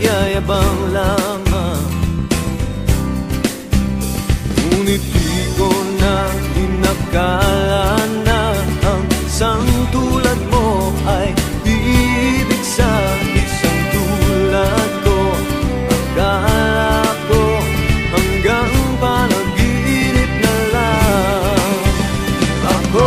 nagyayabang lamang. Ngunit di ko na inakala na ang isang tulad mo ay ibig sa isang tulad ko. Akala ko hanggang panaginip na lang. Ako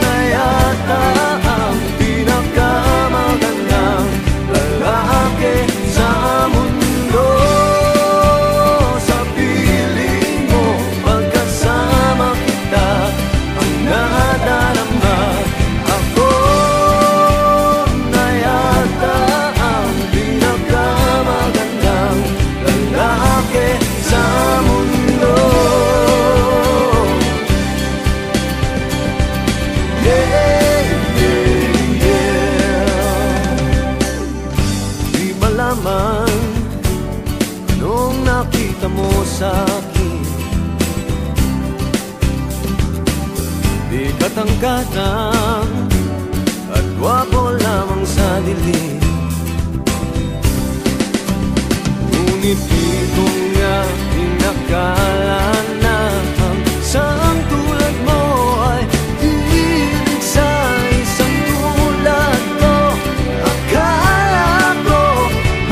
na yata ang pinakamagandang lalaki sa mundo. Sa piling mo pagkasama kita ang nadarama. Ako na yata ang pinakamagandang lalaki sa mundo. Yeah, yeah, yeah. Di malaman anong nakita mo sa'kin. Di katangkatang at gwapo lamang sa dilim. Ngunit di ko nga inakala na ang isang tulad mo ay ibig sa isang tulad ko. Akala ko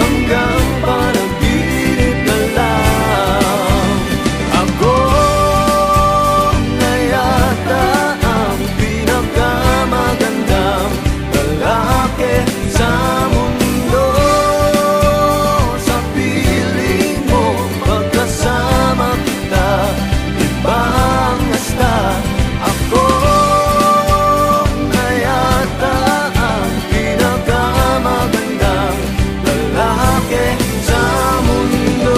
hanggang panaginip na lang. Ako na yata ang pinakamagandang lalaki sa mundo. Sa piling mo pagkasama kita, iba ang hasta. Ako na yata ang pinakamagandang lalaki sa mundo.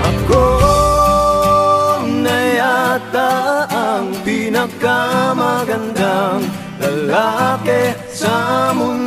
Ako na yata ang pinakamagandang lalaki sa mundo.